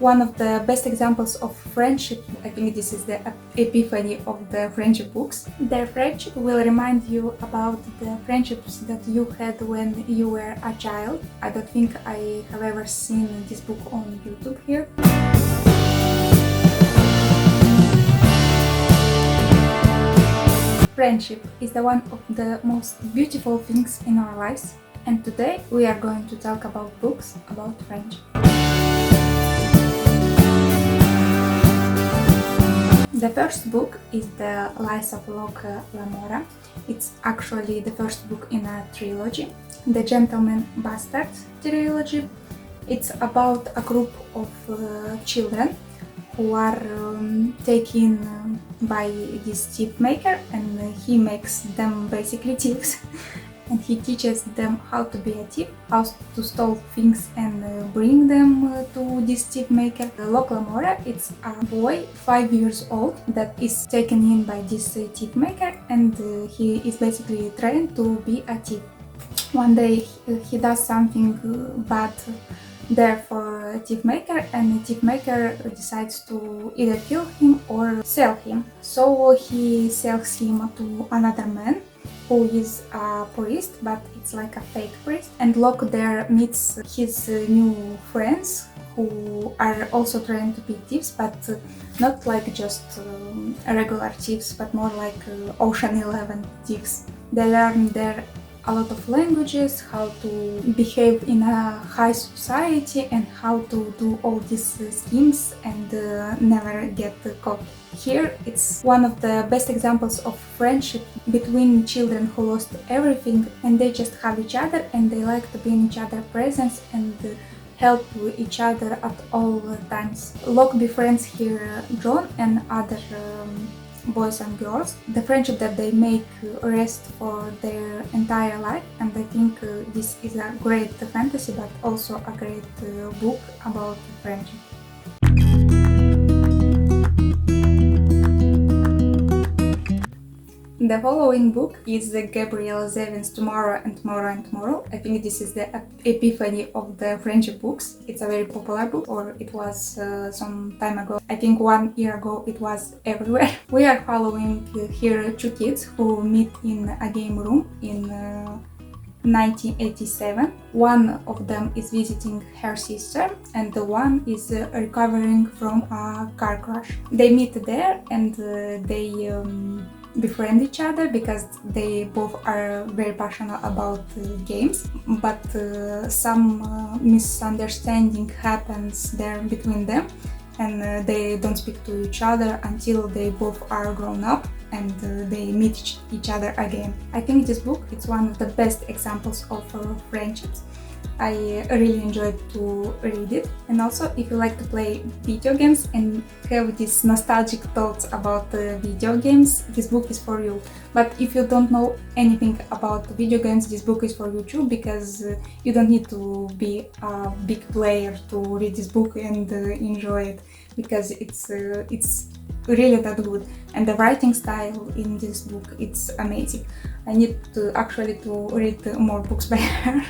one of the best examples of friendship. I think this is the epiphany of the friendship books. Their friendship will remind you about the friendships that you had when you were a child. I don't think I have ever seen this book on YouTube here. Friendship is one of the most beautiful things in our lives, and today we are going to talk about books about friendship. The first book is The Lies of Locke Lamora. It's actually the first book in a trilogy, the Gentleman Bastard trilogy. It's about a group of children who are taken by this thief maker, and he makes them basically thieves. And he teaches them how to be a thief, how to steal things and bring them to this thief maker. Locke Lamora, it's a boy 5 years old that is taken in by this thief maker, and he is basically trained to be a thief. One day he does something bad there for a thief maker, and the thief maker decides to either kill him or sell him. So he sells him to another man who is a priest, but it's like a fake priest. And Locke there meets his new friends who are also trained to be thieves, but not like just regular thieves, but more like Ocean 11 thieves. They learn there a lot of languages, how to behave in a high society, and how to do all these schemes and never get caught. Here it's one of the best examples of friendship between children who lost everything, and they just have each other and they like to be in each other's presence and help each other at all times. Locke befriends here John and other boys and girls. The friendship that they make rest for their entire life, and I think this is a great fantasy, but also a great book about friendship. The following book is Gabrielle Zevin's Tomorrow and Tomorrow and Tomorrow. I think this is the epiphany of the friendship books. It's a very popular book, or it was some time ago. I think 1 year ago it was everywhere. We are following here two kids who meet in a game room in 1987. One of them is visiting her sister, and the one is recovering from a car crash. They meet there, and they befriend each other because they both are very passionate about games, but some misunderstanding happens there between them, and they don't speak to each other until they both are grown up and they meet each other again. I think this book is one of the best examples of friendships. I really enjoyed to read it, and also if you like to play video games and have these nostalgic thoughts about video games, this book is for you. But if you don't know anything about video games, this book is for you too, because you don't need to be a big player to read this book and enjoy it, because it's really that good, and the writing style in this book, it's amazing. I need to actually to read more books by her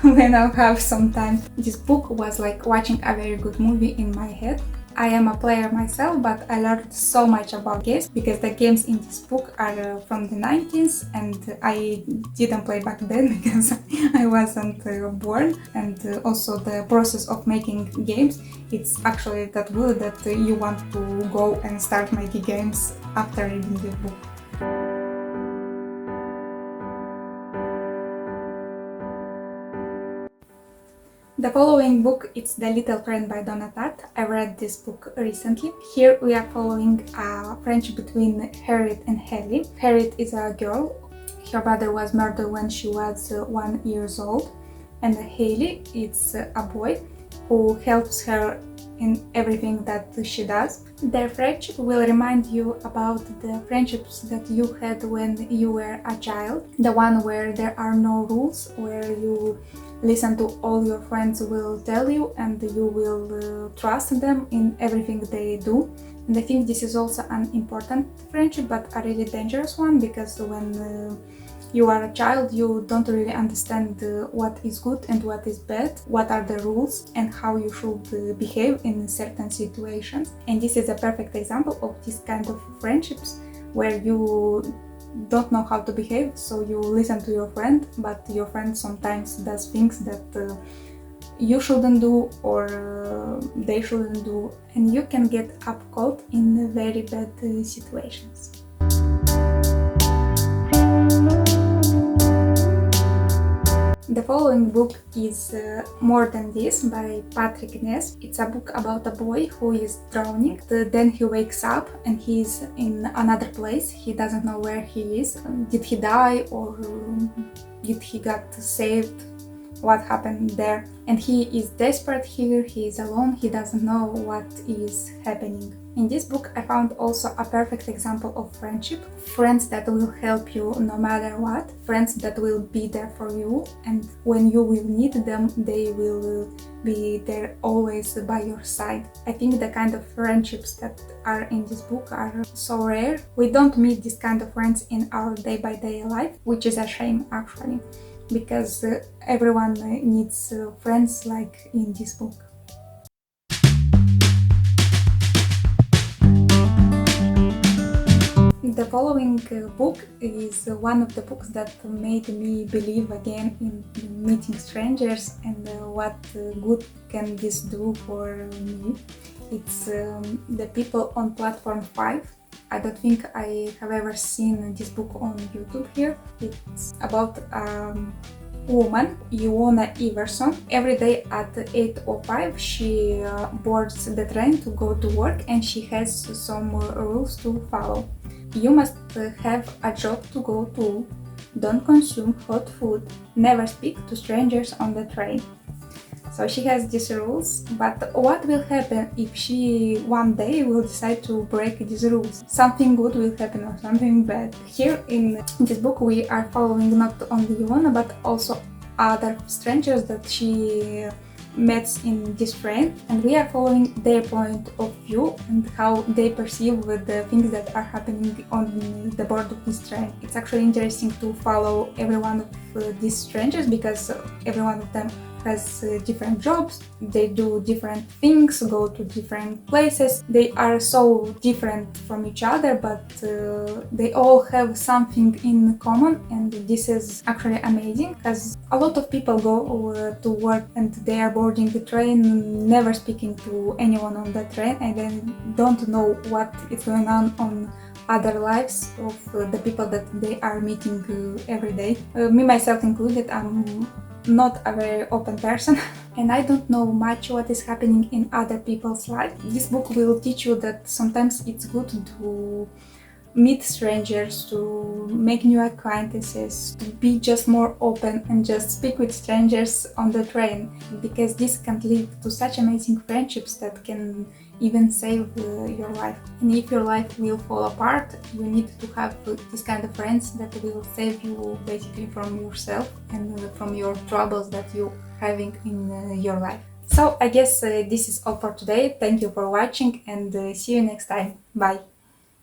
when I'll have some time. This book was like watching a very good movie in my head. I am a player myself, but I learned so much about games because the games in this book are from the 90s, and I didn't play back then because I wasn't born. And also the process of making games, it's actually that good that you want to go and start making games after reading this book. The following book is The Little Friend by Donna Tartt. I read this book recently. Here we are following a friendship between Harriet and Haley. Harriet is a girl. Her brother was murdered when she was 1 year old. And Haley is a boy who helps her in everything that she does. Their friendship will remind you about the friendships that you had when you were a child. The one where there are no rules, where you listen to all your friends will tell you and you will trust them in everything they do. And I think this is also an important friendship, but a really dangerous one, because when you are a child, you don't really understand what is good and what is bad, what are the rules and how you should behave in certain situations. And this is a perfect example of this kind of friendships where you don't know how to behave, so you listen to your friend, but your friend sometimes does things that you shouldn't do or they shouldn't do, and you can get up caught in very bad situations. The following book is More Than This by Patrick Ness. It's a book about a boy who is drowning. Then he wakes up and he's in another place. He doesn't know where he is. Did he die or did he got saved? What happened there? And he is desperate here, he is alone, he doesn't know what is happening. In this book I found also a perfect example of friendship. Friends that will help you no matter what, friends that will be there for you, and when you will need them, they will be there always by your side. I think the kind of friendships that are in this book are so rare. We don't meet this kind of friends in our day-by-day life, which is a shame actually, because everyone needs friends like in this book. The following book is one of the books that made me believe again in meeting strangers and what good can this do for me. It's The People on Platform 5. I don't think I have ever seen this book on YouTube here. It's about a woman, Iona Iverson. Every day at 8:05 she boards the train to go to work, and she has some rules to follow. You must have a job to go to, don't consume hot food, never speak to strangers on the train. So she has these rules, but what will happen if she one day will decide to break these rules? Something good will happen or something bad. Here in this book we are following not only Iona but also other strangers that she met in this train, and we are following their point of view and how they perceive the things that are happening on the board of this train. It's actually interesting to follow every one of these strangers because every one of them has different jobs, they do different things, go to different places. They are so different from each other, but they all have something in common, and this is actually amazing because a lot of people go to work and they are boarding the train, never speaking to anyone on the train, and then don't know what is going on other lives of the people that they are meeting every day. Me myself included, I'm not a very open person and I don't know much what is happening in other people's life. This book will teach you that sometimes it's good to meet strangers, to make new acquaintances, to be just more open and just speak with strangers on the train, because this can lead to such amazing friendships that can even save your life. And if your life will fall apart, you need to have this kind of friends that will save you basically from yourself and from your troubles that you're having in your life. So I guess this is all for today. Thank you for watching and see you next time. Bye!